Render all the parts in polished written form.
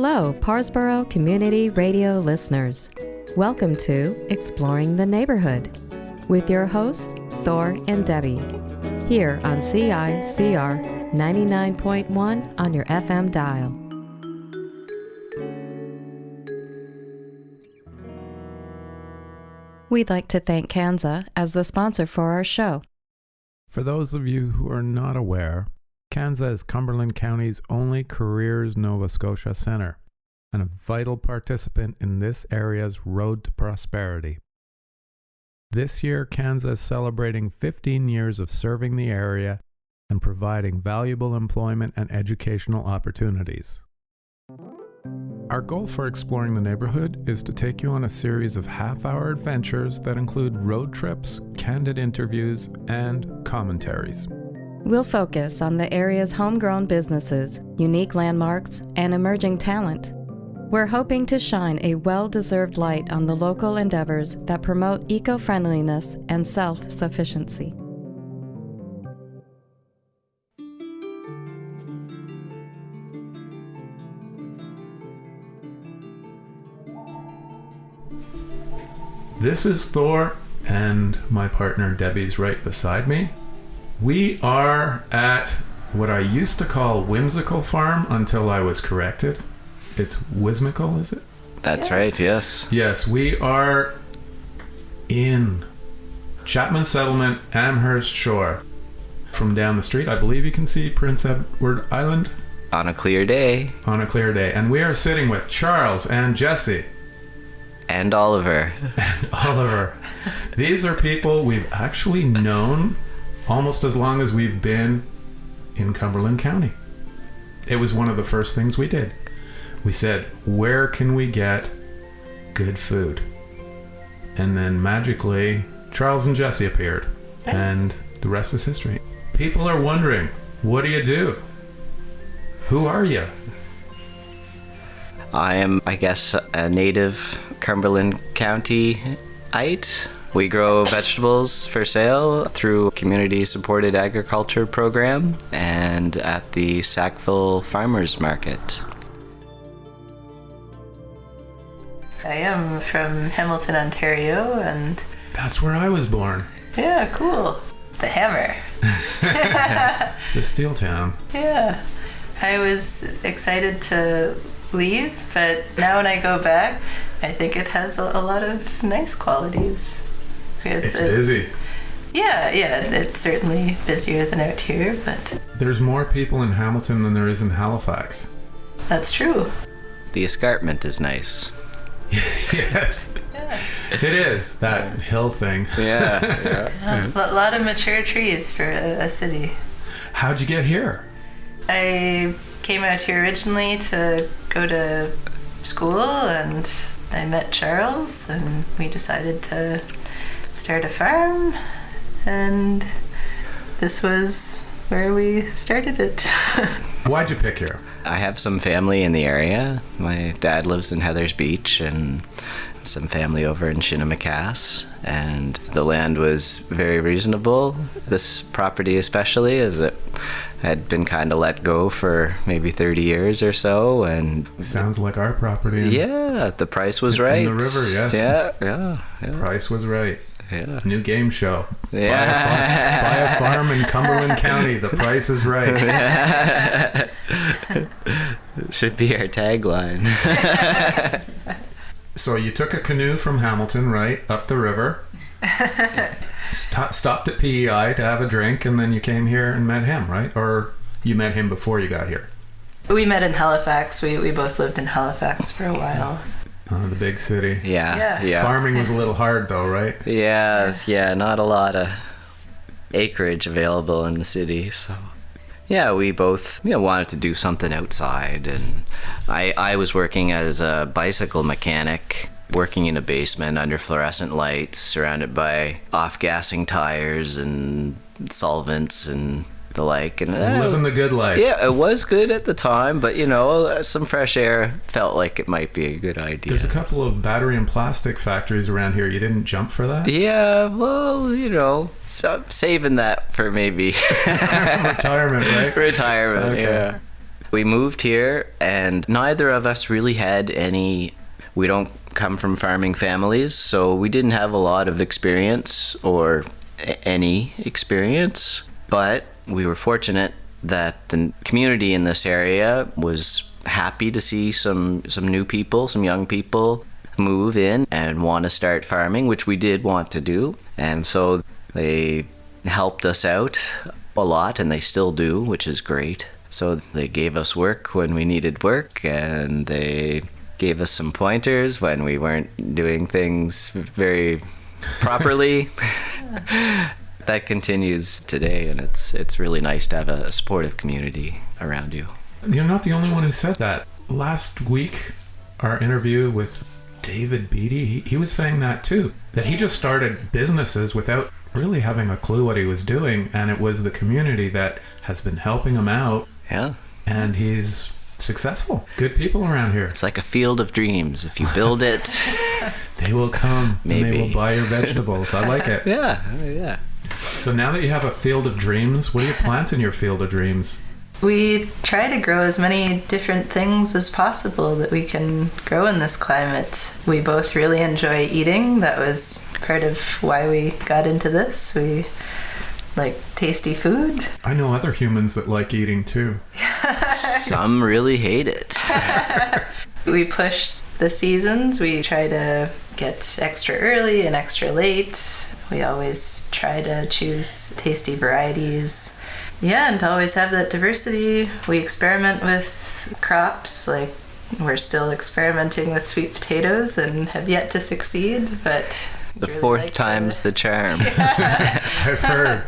Hello, Parsboro Community Radio listeners. Welcome to Exploring the Neighborhood with your hosts, Thor and Debbie, here on CICR 99.1 on your FM dial. We'd like to thank Kanza as the sponsor for our show. For those of you who are not aware, Kanza is Cumberland County's only Careers Nova Scotia Centre and a vital participant in this area's road to prosperity. This year, Kanza is celebrating 15 years of serving the area and providing valuable employment and educational opportunities. Our goal for Exploring the Neighborhood is to take you on a series of half-hour adventures that include road trips, candid interviews, and commentaries. We'll focus on the area's homegrown businesses, unique landmarks, and emerging talent. We're hoping to shine a well-deserved light on the local endeavors that promote eco-friendliness and self-sufficiency. This is Thor, and my partner Debbie's right beside me. We are at what I used to call Wysmycal Farm until I was corrected. It's Wysmycal, is it? That's Yes. right, yes. Yes, we are in Chapman Settlement, Amherst Shore. From down the street, I believe you can see Prince Edward Island On a clear day. on a clear day. And we are sitting with Charles and Jessy. And Oliver. Oliver. These are people we've actually known almost as long as we've been in Cumberland County. It was one of the first things we did. We said, where can we get good food? And then magically, Charles and Jessy appeared. Yes. And the rest is history. People are wondering, what do you do? Who are you? I am, I guess, a native Cumberland County-ite. We grow vegetables for sale through a community-supported agriculture program and at the Sackville Farmers Market. I am from Hamilton, Ontario, and That's where I was born. yeah, cool. The Hammer. The Steel Town. Yeah. I was excited to leave, but now when I go back, I think it has a lot of nice qualities. It's busy. Yeah, it's certainly busier than out here, but There's more people in Hamilton than there is in Halifax. that's true. The escarpment is nice. Yes, Yeah. it is. That hill thing. Yeah. A lot of mature trees for a city. How'd you get here? I came out here originally to go to school, and I met Charles, and we decided to start a farm, and this was where we started it. Why'd you pick here? I have some family in the area. My dad lives in Heathers Beach and some family over in Shinnemacass, and the land was very reasonable. This property especially, as it had been kind of let go for maybe 30 years or so, and Sounds like our property. yeah, the price was right. In the river, yes. Yeah. Price was right. Yeah. New game show. Yeah. Buy a farm in Cumberland County. The price is right. Should be our tagline. So you took a canoe from Hamilton, right, up the river. Stopped at PEI to have a drink, and then you came here and met him, right? Or you met him before you got here? We met in Halifax. We both lived in Halifax for a while. The big city. Yeah. Yeah. Farming was a little hard, though, right? Yeah, not a lot of acreage available in the city, so yeah, we both wanted to do something outside, and I was working as a bicycle mechanic, working in a basement under fluorescent lights, surrounded by off-gassing tires and solvents and the like, and Living the good life. yeah, it was good at the time, but some fresh air felt like it might be a good idea. There's a couple of battery and plastic factories around here. You didn't jump for that? Yeah, well, so I'm saving that for maybe Retirement, right? retirement. Okay. Yeah. We moved here, and neither of us really had any. We don't come from farming families, so we didn't have a lot of experience or any experience. But we were fortunate that the community in this area was happy to see some new people, some young people move in and want to start farming, which we did want to do. And so they helped us out a lot, and they still do, which is great. So they gave us work when we needed work, and they gave us some pointers when we weren't doing things very properly. That continues today, and it's really nice to have a supportive community around you. You're not the only one who said that. Last week, our interview with David Beatty, he was saying that too, that he just started businesses without really having a clue what he was doing, and it was the community that has been helping him out. Yeah. And he's successful. Good people around here. It's like a field of dreams. If you build it, they will come. Maybe. And they will buy your vegetables. I like it. Yeah. So now that you have a field of dreams, what do you plant in your field of dreams? We try to grow as many different things as possible that we can grow in this climate. We both really enjoy eating. That was part of why we got into this. We like tasty food. I know other humans that like eating too. Some really hate it. We push the seasons. We try to get extra early and extra late. We always try to choose tasty varieties. Yeah, and to always have that diversity. We experiment with crops, like we're still experimenting with sweet potatoes and have yet to succeed, but the fourth time's the charm. I've heard.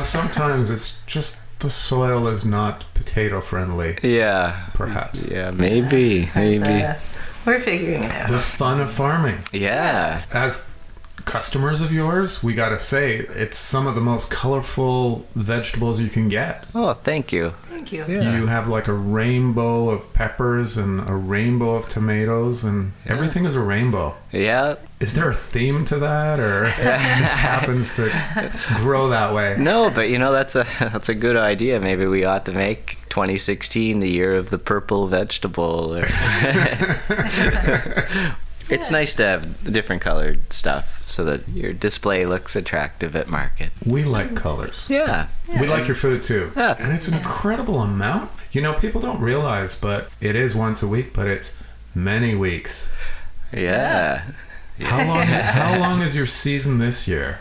Sometimes it's just the soil is not potato friendly. Yeah. Perhaps. Yeah, maybe. We're figuring it out. The fun of farming. Yeah. As customers of yours, we gotta say, it's some of the most colorful vegetables you can get. Oh, thank you. Thank you. Yeah. You have like a rainbow of peppers and a rainbow of tomatoes, and everything is a rainbow. Yeah. Is there a theme to that, or it just happens to grow that way? No, but that's a good idea. Maybe we ought to make 2016 the year of the purple vegetable. It's nice to have different colored stuff so that your display looks attractive at market. We like colors. Yeah. We like your food too. Yeah. And it's an incredible amount. People don't realize, but it is once a week, but it's many weeks. Yeah. How long is your season this year?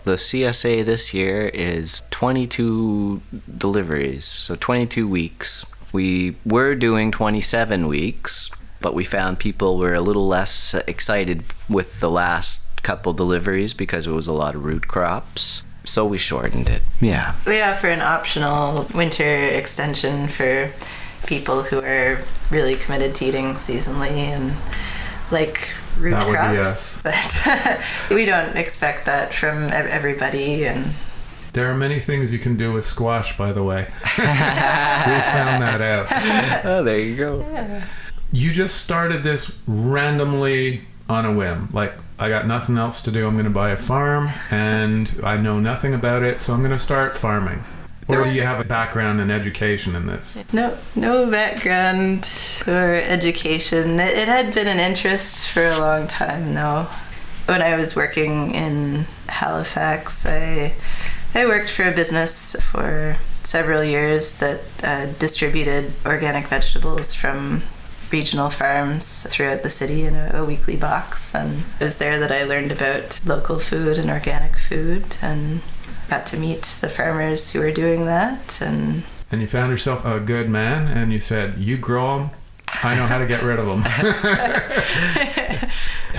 The CSA this year is 22 deliveries, so 22 weeks. We were doing 27 weeks, but we found people were a little less excited with the last couple deliveries because it was a lot of root crops. So we shortened it. Yeah. We offer an optional winter extension for people who are really committed to eating seasonally and like root That would be crops. But we don't expect that from everybody. And there are many things you can do with squash, by the way. We found that out. Oh, there you go. yeah. You just started this randomly on a whim. Like, I got nothing else to do. I'm going to buy a farm, and I know nothing about it, so I'm going to start farming. Or do you have a background in education in this? No background or education. It had been an interest for a long time, though. When I was working in Halifax, I worked for a business for several years that distributed organic vegetables from regional farms throughout the city in a weekly box, and it was there that I learned about local food and organic food and got to meet the farmers who were doing that. And you found yourself a good man, and you said, you grow them, I know how to get rid of them.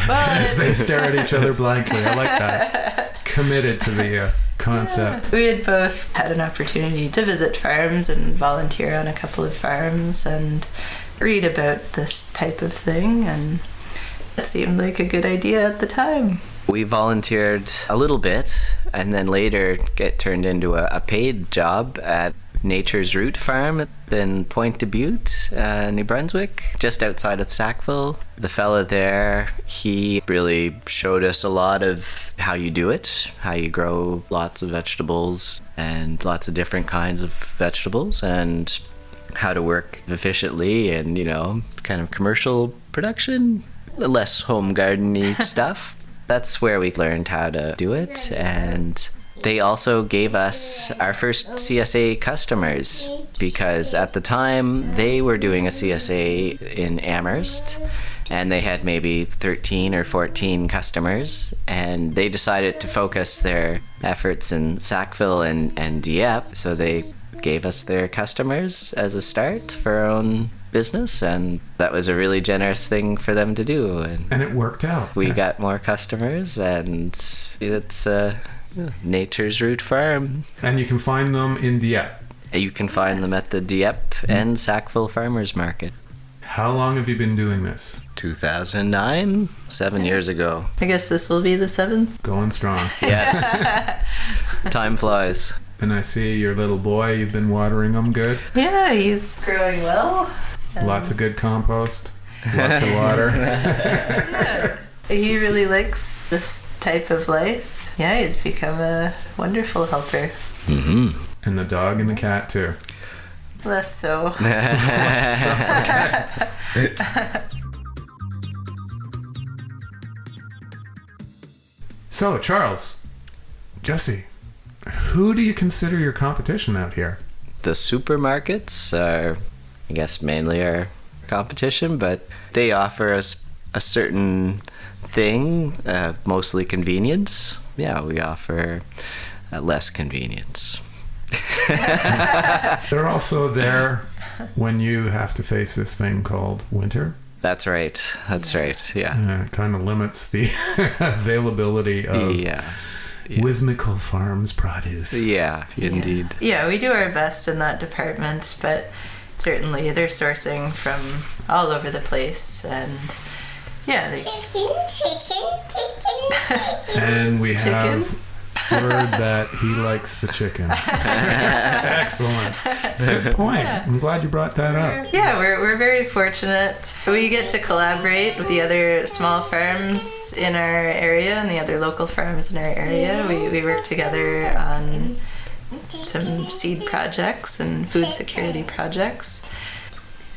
As they stare at each other blankly. I like that. Committed to the concept. We had both had an opportunity to visit farms and volunteer on a couple of farms and read about this type of thing, and it seemed like a good idea at the time. We volunteered a little bit and then later get turned into a paid job at Nature's Root Farm in Point de Butte, New Brunswick, just outside of Sackville. The fella there, he really showed us a lot of how you do it, how you grow lots of vegetables and lots of different kinds of vegetables, and how to work efficiently and, kind of commercial production, less home garden-y stuff. That's where we learned how to do it. And they also gave us our first CSA customers, because at the time they were doing a CSA in Amherst and they had maybe 13 or 14 customers, and they decided to focus their efforts in Sackville and Dieppe, so they gave us their customers as a start for our own business, and that was a really generous thing for them to do. And it worked out. We got more customers, and it's Nature's Root Farm. And you can find them in Dieppe. You can find them at the Dieppe and Sackville Farmers Market. How long have you been doing this? 2009, 7 years ago. I guess this will be the 7th. Going strong. Yes. Time flies. And I see your little boy, you've been watering him good. Yeah, he's growing well. Lots of good compost. Lots of water. Yeah. He really likes this type of life. Yeah, he's become a wonderful helper. Mm-hmm. And the dog and the cat too. Less so. So, Charles, Jessy, who do you consider your competition out here? The supermarkets are, I guess, mainly our competition, but they offer us a certain thing, mostly convenience. Yeah, we offer less convenience. They're also there when you have to face this thing called winter. That's right. Yeah. It kind of limits the availability of Wysmycal Farm's produce. Yeah, indeed. Yeah, we do our best in that department, but certainly they're sourcing from all over the place, and yeah, chicken. And we have heard that he likes the chicken. Excellent. Good point. Yeah. I'm glad you brought that up. Yeah, we're very fortunate. We get to collaborate with the other small farms in our area and the other local farms in our area. We work together on some seed projects and food security projects.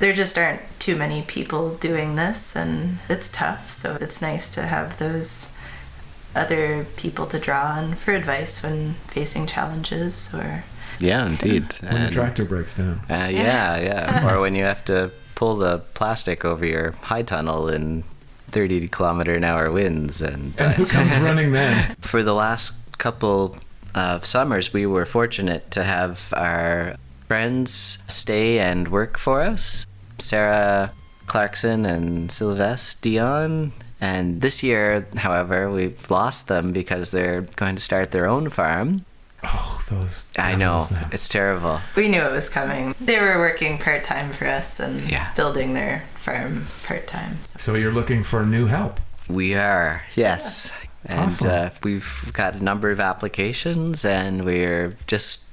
There just aren't too many people doing this, and it's tough, so it's nice to have those other people to draw on for advice when facing challenges, or indeed, when the tractor breaks down. Or when you have to pull the plastic over your high tunnel in 30-kilometer-an-hour winds, and who comes running then? For the last couple of summers, we were fortunate to have our friends stay and work for us, Sarah Clarkson and Sylvester Dion. And this year, however, we've lost them because they're going to start their own farm. Oh, those devils. I know. It's terrible. We knew it was coming. They were working part-time for us and building their farm part-time. So you're looking for new help? We are, yes. Yeah. And awesome. We've got a number of applications, and we're just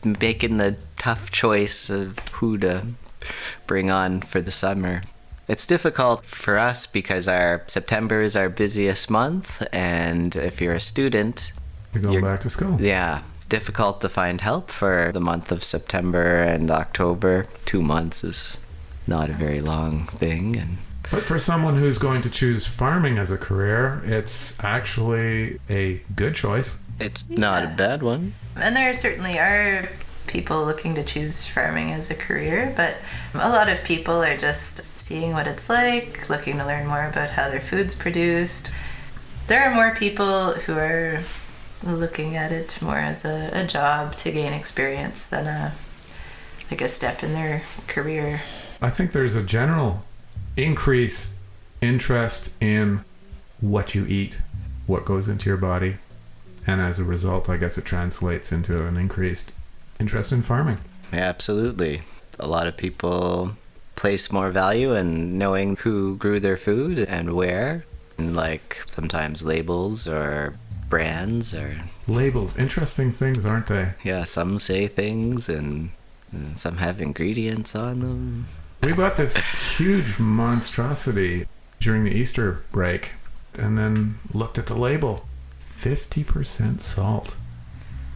making the tough choice of who to bring on for the summer. It's difficult for us because our September is our busiest month, and if you're a student, you're going back to school. Yeah, difficult to find help for the month of September and October. 2 months is not a very long thing. But for someone who's going to choose farming as a career, it's actually a good choice. It's not a bad one. And there certainly are people looking to choose farming as a career, but a lot of people are just seeing what it's like, looking to learn more about how their food's produced. There are more people who are looking at it more as a job to gain experience than a step in their career. I think there's a general increase interest in what you eat, what goes into your body, and as a result, I guess it translates into an increased interest in farming. Yeah, absolutely. A lot of people place more value in knowing who grew their food and where, and sometimes labels or brands or labels. Interesting things, aren't they? Yeah, some say things and some have ingredients on them. We bought this huge monstrosity during the Easter break and then looked at the label. 50% salt.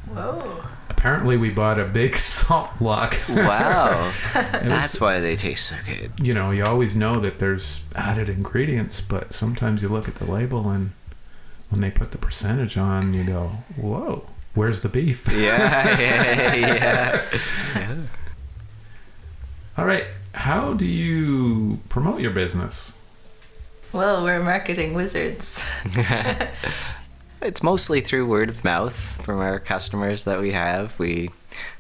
Whoa. apparently we bought a big salt block. Wow. It That's was- why they taste so good. You know, you always know that there's added ingredients, but sometimes you look at the label and when they put the percentage on, you go, whoa, where's the beef? Yeah. All right. How do you promote your business? Well, we're marketing wizards. It's mostly through word of mouth from our customers that we have. We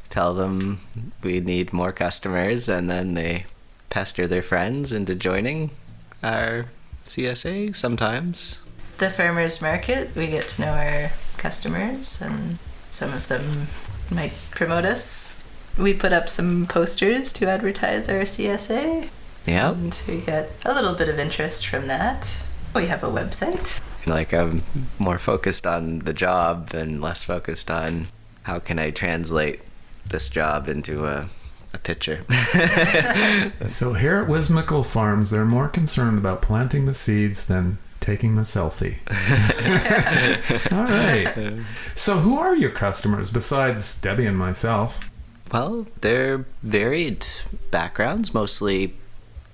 tell them we need more customers, and then they pester their friends into joining our CSA sometimes. The farmers market, we get to know our customers, and some of them might promote us. We put up some posters to advertise our CSA, Yeah. and we get a little bit of interest from that. We have a website. Like, I'm more focused on the job and less focused on how can I translate this job into a picture. So here at Wysmycal Farms, they're more concerned about planting the seeds than taking the selfie. All right. So who are your customers besides Debbie and myself? Well, they're varied backgrounds. Mostly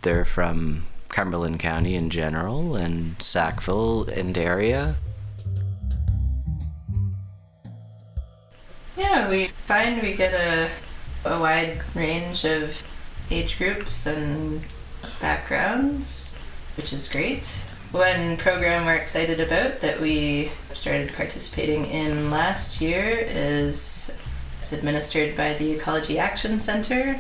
they're from Cumberland County in general and Sackville and area. Yeah, we find we get a wide range of age groups and backgrounds, which is great. One program we're excited about that we started participating in last year is it's administered by the Ecology Action Center.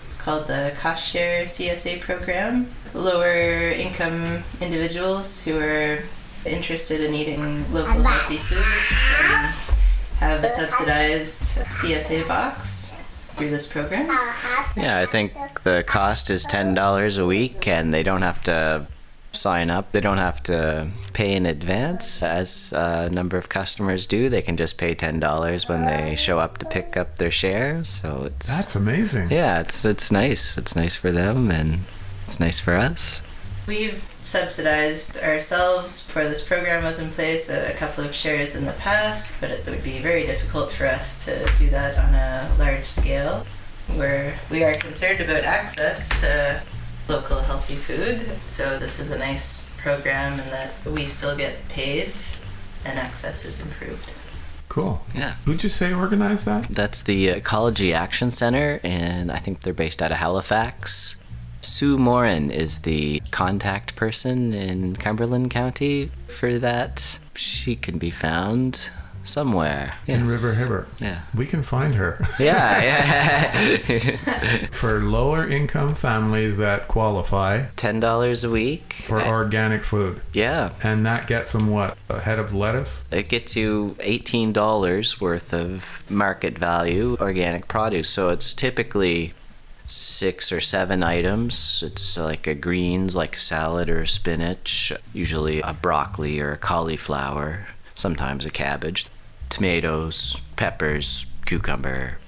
It's called the Cost Share CSA program. Lower income individuals who are interested in eating local healthy foods can have a subsidized CSA box through this program. Yeah, I think the cost is $10 a week, and they don't have to sign up. They don't have to pay in advance, as a number of customers do. They can just pay $10 when they show up to pick up their share. So it's That's amazing. yeah, it's nice. It's nice for them, and it's nice for us. We've subsidized ourselves before this program was in place a couple of shares in the past, but it would be very difficult for us to do that on a large scale. We are concerned about access to local healthy food, so this is a nice program in that we still get paid and access is improved. Cool. Yeah. Who'd you say organized that? That's the Ecology Action Center, and I think they're based out of Halifax. Sue Morin is the contact person in Cumberland County for that. She can be found somewhere. In Yes. River Hibber. Yeah. We can find her. Yeah. For lower income families that qualify $10 a week. for organic food. Yeah. And that gets them what? A head of lettuce? It gets you $18 worth of market value organic produce. So it's typically 6 or 7 items. It's like a greens, like salad or spinach, usually a broccoli or a cauliflower, sometimes a cabbage, tomatoes, peppers, cucumber.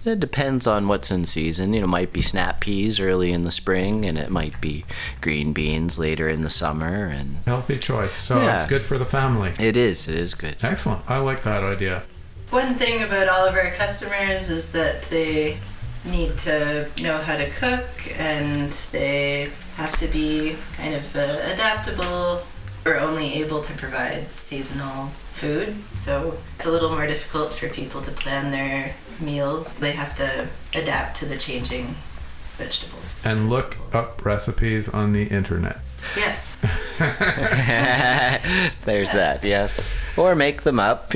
It depends on what's in season. It might be snap peas early in the spring, and it might be green beans later in the summer. And Healthy choice. So Yeah. it's good for the family. it is good. Excellent. I like that idea. One thing about all of our customers is that they need to know how to cook, and they have to be kind of adaptable. We're only able to provide seasonal food, so it's a little more difficult for people to plan their meals. They have to adapt to the changing vegetables. And look up recipes on the internet. Yes. There's that, yes. Or make them up,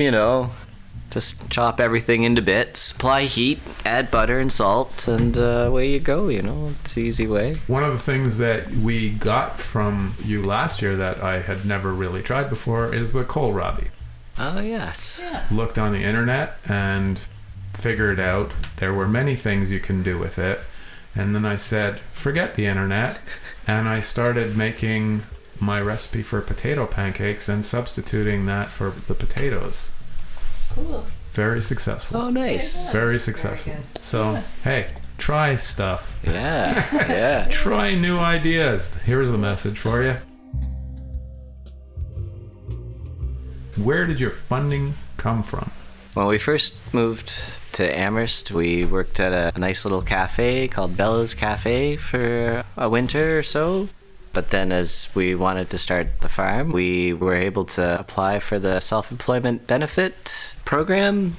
Just chop everything into bits, apply heat, add butter and salt, and away you go, It's the easy way. One of the things that we got from you last year that I had never really tried before is the kohlrabi. Oh, yes. Yeah. Looked on the internet and figured out there were many things you can do with it. And then I said, forget the internet. And I started making my recipe for potato pancakes and substituting that for the potatoes. Cool. Very successful. Oh, nice. Very successful. So, hey, try stuff. Yeah, yeah. Try new ideas. Here's a message for you. Where did your funding come from? When we first moved to Amherst, we worked at a nice little cafe called Bella's Cafe for a winter or so. But then as we wanted to start the farm, we were able to apply for the self-employment benefit program.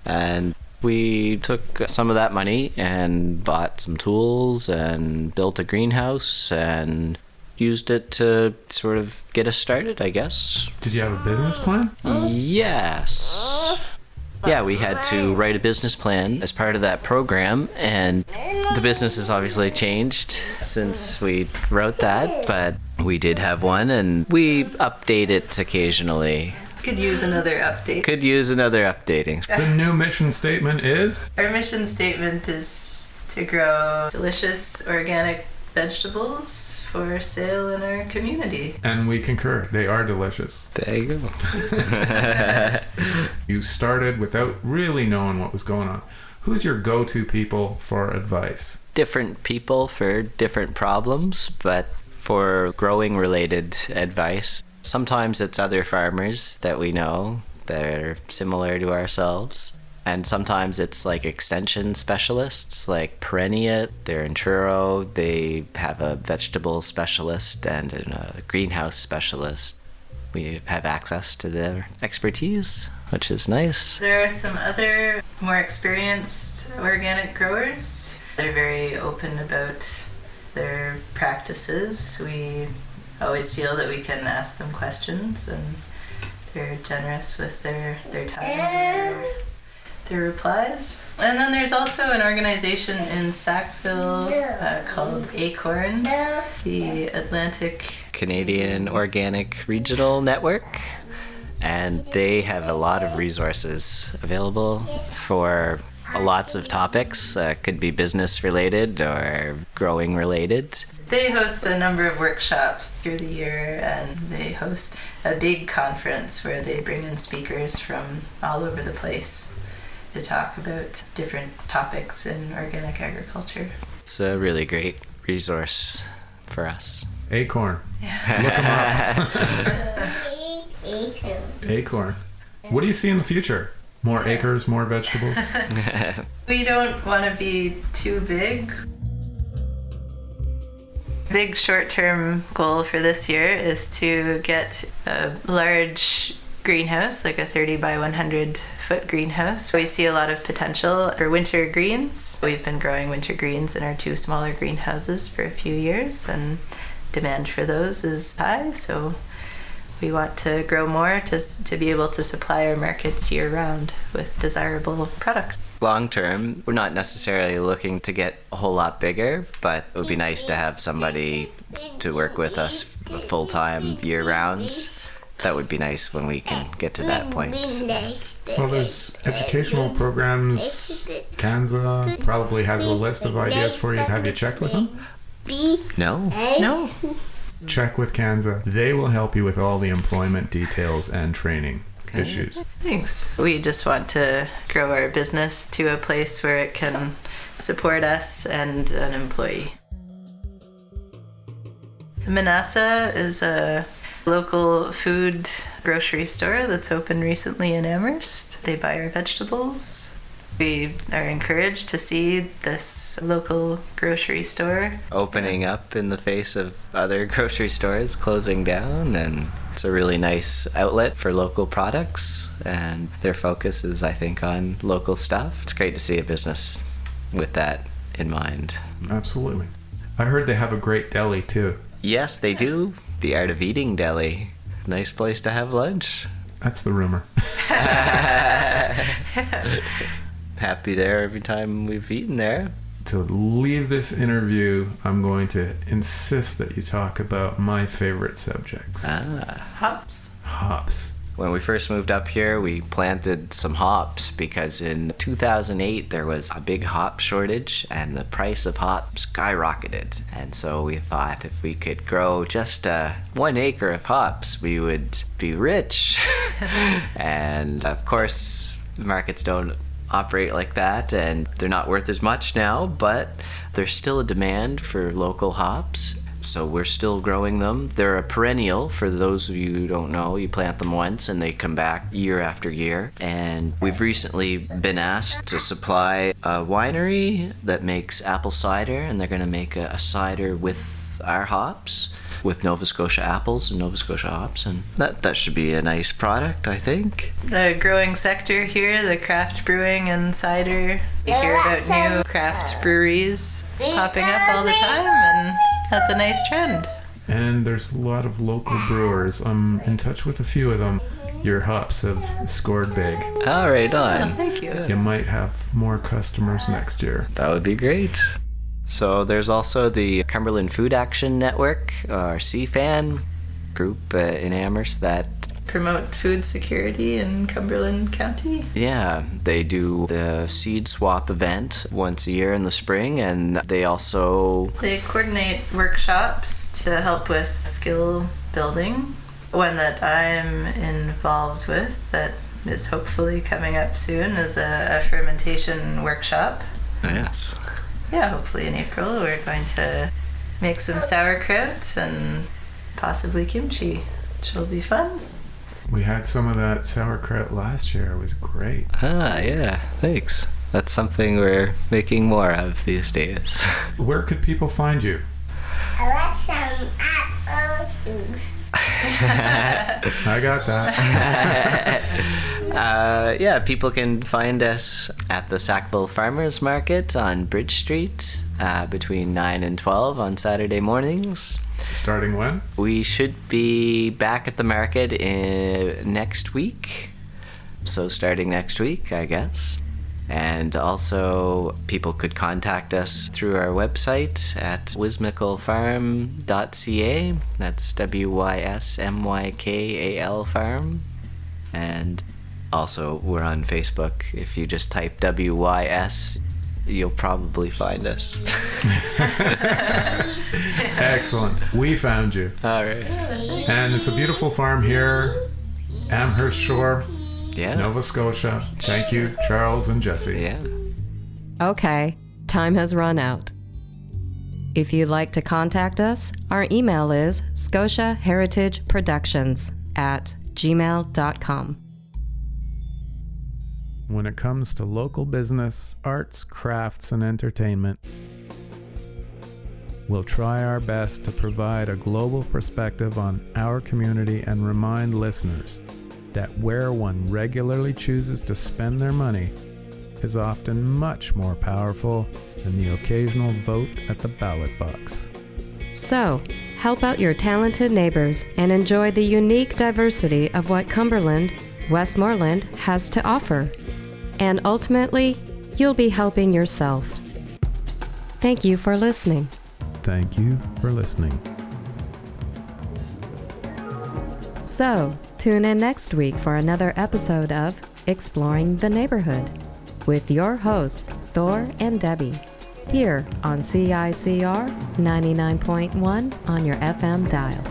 And we took some of that money and bought some tools and built a greenhouse and used it to sort of get us started, I guess. Did you have a business plan? Yes. Yeah, we had to write a business plan as part of that program, and the business has obviously changed since we wrote that, but we did have one, and we update it occasionally. Could use another update. Could use another updating. The new mission statement is? Our mission statement is to grow delicious organic vegetables for sale in our community. And we concur. They are delicious. There you go. You started without really knowing what was going on. Who's your go-to people for advice? Different people for different problems, but for growing related advice, sometimes it's other farmers that we know that are similar to ourselves. And sometimes it's like extension specialists like Perennia. They're in Truro. They have a vegetable specialist and a greenhouse specialist. We have access to their expertise, which is nice. There are some other more experienced organic growers. They're very open about their practices. We always feel that we can ask them questions, and they're generous with their time. Their replies. And then there's also an organization in Sackville called ACORN, the Atlantic Canadian Organic Regional Network, and they have a lot of resources available for lots of topics. Could be business related or growing related. They host a number of workshops through the year, and they host a big conference where they bring in speakers from all over the place to talk about different topics in organic agriculture. It's a really great resource for us. Acorn. Yeah. Look them up. Acorn. What do you see in the future? More acres, more vegetables? We don't want to be too big. Big short-term goal for this year is to get a large greenhouse, like a 30 by 100 foot greenhouse. We see a lot of potential for winter greens. We've been growing winter greens in our 2 smaller greenhouses for a few years, and demand for those is high, so we want to grow more to be able to supply our markets year-round with desirable product. Long term, we're not necessarily looking to get a whole lot bigger, but it would be nice to have somebody to work with us full-time year-round. That would be nice when we can get to that point. Well, there's educational programs. Kanza probably has a list of ideas for you. Have you checked with them? No. Check with Kanza. They will help you with all the employment details and training issues. Thanks. We just want to grow our business to a place where it can support us and an employee. Manassa is a local food grocery store that's opened recently in Amherst. They buy our vegetables. We are encouraged to see this local grocery store Opening up in the face of other grocery stores closing down, and it's a really nice outlet for local products, and their focus is, I think, on local stuff. It's great to see a business with that in mind. Absolutely. I heard they have a great deli too. Yes, they do. The Art of Eating Deli. Nice place to have lunch. That's the rumor. Happy there every time we've eaten there. To leave this interview, I'm going to insist that you talk about my favorite subjects. hops. Hops. When we first moved up here, we planted some hops because in 2008 there was a big hop shortage and the price of hops skyrocketed. And so we thought if we could grow just 1 acre of hops, we would be rich. And of course, the markets don't operate like that, and they're not worth as much now, but there's still a demand for local hops. So we're still growing them. They're a perennial. For those of you who don't know, you plant them once and they come back year after year. And we've recently been asked to supply a winery that makes apple cider, and they're going to make a cider with our hops, with Nova Scotia apples and Nova Scotia hops, and that should be a nice product, I think. The growing sector here, the craft brewing and cider. You hear about new craft breweries popping up all the time, and that's a nice trend. And there's a lot of local brewers. I'm in touch with a few of them. Your hops have scored big. All right, on. Oh, thank you. You might have more customers next year. That would be great. So there's also the Cumberland Food Action Network, our CFAN group in Amherst that Promote food security in Cumberland County. Yeah, they do the seed swap event once a year in the spring, and they coordinate workshops to help with skill building. One that I'm involved with that is hopefully coming up soon is a fermentation workshop. Yes. Yeah, hopefully in April we're going to make some sauerkraut and possibly kimchi, which will be fun. We had some of that sauerkraut last year. It was great. Yeah, thanks. That's something we're making more of these days. Where could people find you? I want some apples. I got that. People can find us at the Sackville Farmers Market on Bridge Street between 9 and 12 on Saturday mornings. Starting when? We should be back at the market next week. So starting next week, I guess. And also, people could contact us through our website at wysmycalfarm.ca. That's WYSMYKAL Farm. And also, we're on Facebook. If you just type WYS, you'll probably find us. Excellent. We found you. All right. And it's a beautiful farm here, Amherst Shore, Yeah. Nova Scotia. Thank you, Charles and Jessy. Yeah. Okay, time has run out. If you'd like to contact us, our email is scotiaheritageproductions@gmail.com. When it comes to local business, arts, crafts, and entertainment, we'll try our best to provide a global perspective on our community and remind listeners that where one regularly chooses to spend their money is often much more powerful than the occasional vote at the ballot box. So, help out your talented neighbors and enjoy the unique diversity of what Cumberland, Westmoreland has to offer. And ultimately, you'll be helping yourself. Thank you for listening. Thank you for listening. So, tune in next week for another episode of Exploring the Neighborhood with your hosts, Thor and Debbie, here on CICR 99.1 on your FM dial.